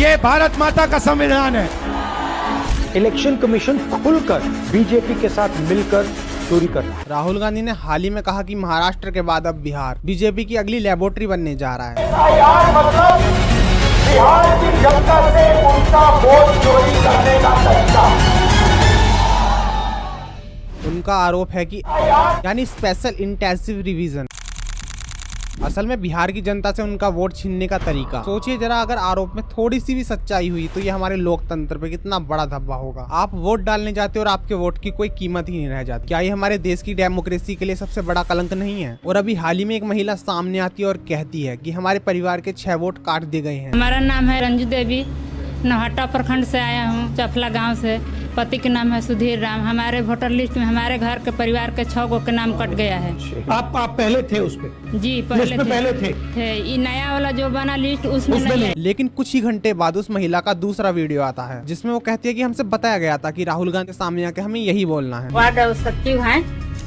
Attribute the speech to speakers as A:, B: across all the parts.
A: ये भारत माता का संविधान है।
B: इलेक्शन कमीशन खुलकर बीजेपी के साथ मिलकर चोरी कर रहा है।
C: राहुल गांधी ने हाल ही में कहा कि महाराष्ट्र के बाद अब बिहार बीजेपी की अगली लेबोरेटरी बनने जा रहा है।
D: मतलब बिहार की जनता से उनका वोट चोरी करने का तरीका।
C: उनका आरोप है कि यानी स्पेशल इंटेंसिव रिवीजन असल में बिहार की जनता से उनका वोट छीनने का तरीका। सोचिए जरा, अगर आरोप में थोड़ी सी भी सच्चाई हुई तो ये हमारे लोकतंत्र पे कितना बड़ा धब्बा होगा। आप वोट डालने जाते हो और आपके वोट की कोई कीमत ही नहीं रह जाती। क्या ये हमारे देश की डेमोक्रेसी के लिए सबसे बड़ा कलंक नहीं है? और अभी हाल ही में एक महिला सामने आती है और कहती है कि हमारे परिवार के 6 वोट काट दिए गए हैं।
E: हमारा नाम है रंजू देवी, नौहट्टा प्रखंड से आया हूँ, चफला गांव से। पति के नाम है सुधीर राम। हमारे वोटर लिस्ट में हमारे घर के परिवार के 6 गो के नाम कट गया है।
A: आप पहले थे उस पे?
E: जी पहले थे। ये नया वाला जो बना लिस्ट उसमें नहीं है।
C: लेकिन कुछ ही घंटे बाद उस महिला का दूसरा वीडियो आता है जिसमें वो कहती है कि हमसे बताया गया था कि राहुल गांधी के सामने आके हमें यही बोलना है।
E: वार्ड सचिव हैं,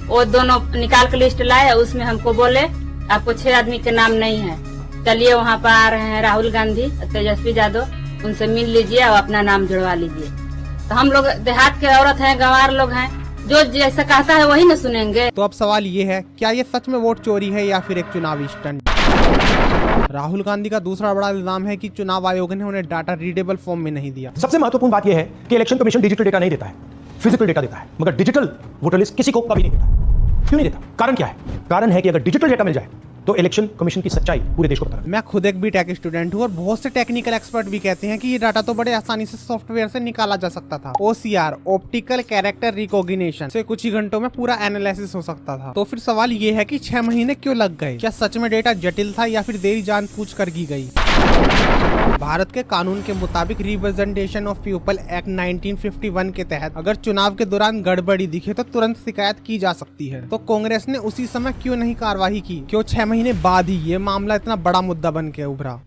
E: वो दोनों निकाल के लिस्ट लाए, उसमें हमको बोले आपको 6 आदमी के नाम नहीं है। चलिए वहाँ पर आ रहे हैं राहुल गांधी, तेजस्वी यादव, उनसे मिल लीजिए और अपना नाम जुड़वा लीजिए। तो हम लोग देहात के औरत हैं, गंवार लोग हैं, जो जैसा कहता है वही न सुनेंगे।
C: तो अब सवाल ये है, क्या ये सच में वोट चोरी है या फिर एक चुनावी स्टंट? राहुल गांधी का दूसरा बड़ा इल्जाम है कि चुनाव आयोग ने उन्हें डाटा रीडेबल फॉर्म में नहीं दिया।
B: सबसे महत्वपूर्ण बात यह है कि इलेक्शन कमीशन डिजिटल डेटा नहीं देता है, फिजिकल डेटा देता है, मगर डिजिटल वोटर लिस्ट किसी को कभी नहीं देता। क्यों नहीं देता? कारण क्या है? कारण है कि अगर डिजिटल डेटा मिल जाए तो इलेक्शन कमीशन की सच्चाई पूरे देश को पता है।
C: मैं खुद एक बीटेक स्टूडेंट हूँ और बहुत से टेक्निकल एक्सपर्ट भी कहते हैं कि ये डाटा तो बड़े आसानी से सॉफ्टवेयर से निकाला जा सकता था। OCR ऑप्टिकल कैरेक्टर रिकॉग्निशन से कुछ ही घंटों में पूरा एनालिसिस हो सकता था। तो फिर सवाल ये है कि 6 महीने क्यों लग गए? क्या सच में डेटा जटिल था या फिर देरी जानबूझ कर की गई? भारत के कानून के मुताबिक रिप्रेजेंटेशन ऑफ पीपल एक्ट 1951 के तहत अगर चुनाव के दौरान गड़बड़ी दिखे तो तुरंत शिकायत की जा सकती है। तो कांग्रेस ने उसी समय क्यों नहीं कार्रवाई की? क्यों 6 महीने बाद ही ये मामला इतना बड़ा मुद्दा बन के उभरा?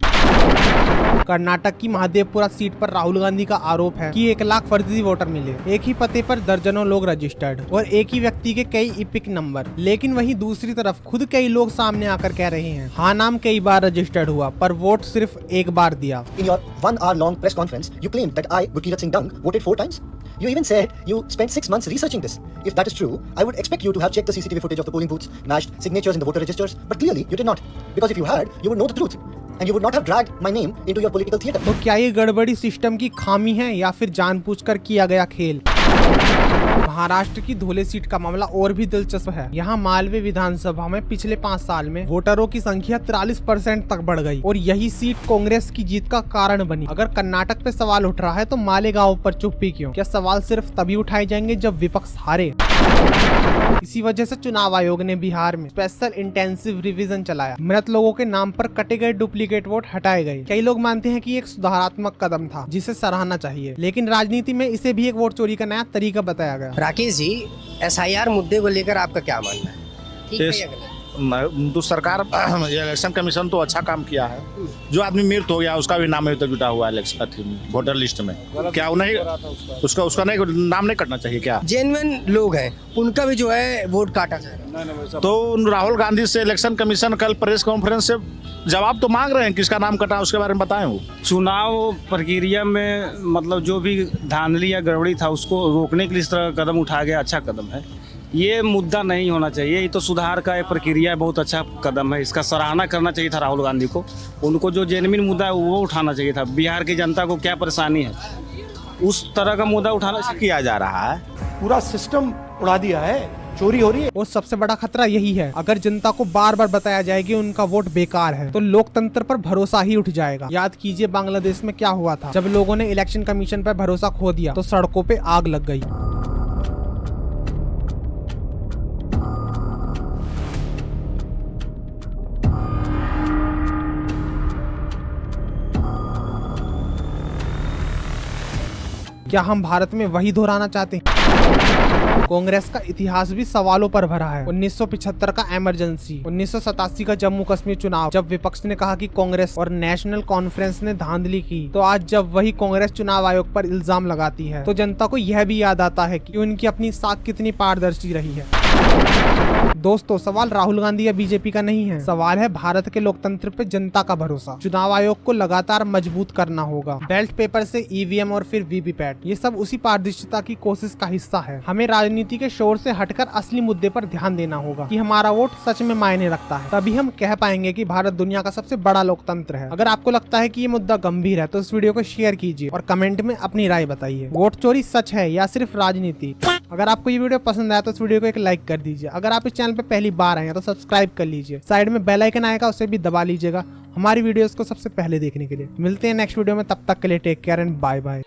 C: कर्नाटक की महादेवपुरा सीट पर राहुल गांधी का आरोप है कि 1 लाख फर्जी वोटर मिले। एक ही पते पर दर्जनों लोग रजिस्टर्ड और एक ही व्यक्ति के कई इपिक नंबर। लेकिन वहीं दूसरी तरफ खुद कई लोग सामने आकर कह रहे हैं, हाँ नाम कई बार रजिस्टर्ड हुआ पर वोट सिर्फ एक बार दिया।
F: In your 1-hour-long press conference, you claimed that I, Gurkirat Singh Dung, voted 4 times. You even said you spent 6 months researching this. If that is true, I would expect you to have checked the CCTV footage of the polling booths, matched signatures in the voter registers, but clearly you did not. Because if you had, you would know the truth. And you would not have dragged my name into your political theater.
C: तो क्या ये गड़बड़ी system की खामी है या फिर जानबूझकर किया गया खेल? महाराष्ट्र की धोले सीट का मामला और भी दिलचस्प है। यहाँ मालवे विधानसभा में पिछले 5 साल में वोटरों की संख्या 43% तक बढ़ गई और यही सीट कांग्रेस की जीत का कारण बनी। अगर कर्नाटक पे सवाल उठ रहा है तो मालेगांव पर चुप्पी क्यों? क्या सवाल सिर्फ तभी उठाए जाएंगे जब विपक्ष हारे? इसी वजह से चुनाव आयोग ने बिहार में स्पेशल इंटेंसिव रिवीजन चलाया। मृत लोगों के नाम पर कटे गए डुप्लीकेट वोट हटाए गए। कई लोग मानते हैं कि ये एक सुधारात्मक कदम था जिसे सराहना चाहिए, लेकिन राजनीति में इसे भी एक वोट चोरी का नया तरीका बताया गया।
G: राकेश जी, SIR मुद्दे को लेकर आपका क्या मानना है? ठीक है या गलत?
H: तो सरकार इलेक्शन कमीशन तो अच्छा काम किया है। जो आदमी मृत हो गया उसका भी नाम तो जुटा हुआ है वोटर लिस्ट में। क्या उन्हें उसका नहीं नाम नहीं कटना चाहिए? क्या
G: जेन्युइन लोग हैं उनका भी जो है वोट काटा जाएगा?
H: तो राहुल गांधी से इलेक्शन कमीशन कल प्रेस कॉन्फ्रेंस से जवाब तो मांग रहे हैं, किसका नाम कटा उसके बारे में बताएं। वो
I: चुनाव प्रक्रिया में मतलब जो भी धांधली या गड़बड़ी था उसको रोकने के लिए इस तरह का कदम उठाया गया, अच्छा कदम है। ये मुद्दा नहीं होना चाहिए, ये तो सुधार का एक प्रक्रिया है, बहुत अच्छा कदम है। इसका सराहना करना चाहिए था राहुल गांधी को। उनको जो जेन्युइन मुद्दा है वो उठाना चाहिए था। बिहार की जनता को क्या परेशानी है उस तरह का मुद्दा उठाना
H: किया जा रहा है।
A: पूरा सिस्टम उड़ा दिया है, चोरी हो रही है।
C: और सबसे बड़ा खतरा यही है, अगर जनता को बार बार बताया जाए कि उनका वोट बेकार है तो लोकतंत्र पर भरोसा ही उठ जाएगा। याद कीजिए बांग्लादेश में क्या हुआ था। जब लोगों ने इलेक्शन कमीशन पर भरोसा खो दिया तो सड़कों पे आग लग गई। क्या हम भारत में वही दोहराना चाहते हैं? कांग्रेस का इतिहास भी सवालों पर भरा है। 1975 का इमरजेंसी, 1987 का जम्मू कश्मीर चुनाव, जब विपक्ष ने कहा कि कांग्रेस और नेशनल कॉन्फ्रेंस ने धांधली की, तो आज जब वही कांग्रेस चुनाव आयोग पर इल्जाम लगाती है तो जनता को यह भी याद आता है कि उनकी अपनी साख कितनी पारदर्शी रही है। दोस्तों सवाल राहुल गांधी या बीजेपी का नहीं है, सवाल है भारत के लोकतंत्र पे जनता का भरोसा। चुनाव आयोग को लगातार मजबूत करना होगा। बैलेट पेपर से ईवीएम और फिर वीवीपैट, ये सब उसी पारदर्शिता की कोशिश का हिस्सा है। हमें राजनीति के शोर से हटकर असली मुद्दे पर ध्यान देना होगा कि हमारा वोट सच में मायने रखता है। तभी हम कह पाएंगे कि भारत दुनिया का सबसे बड़ा लोकतंत्र है। अगर आपको लगता है कि ये मुद्दा गंभीर है तो इस वीडियो को शेयर कीजिए और कमेंट में अपनी राय बताइए। वोट चोरी सच है या सिर्फ राजनीति? अगर आपको ये वीडियो पसंद आया तो इस वीडियो को एक लाइक कर दीजिए। अगर आप इस चैनल पे पहली बार आए हैं तो सब्सक्राइब कर लीजिए। साइड में बेल आइकन आएगा, उसे भी दबा लीजिएगा हमारी वीडियोस को सबसे पहले देखने के लिए। मिलते हैं नेक्स्ट वीडियो में, तब तक के लिए take care and bye bye.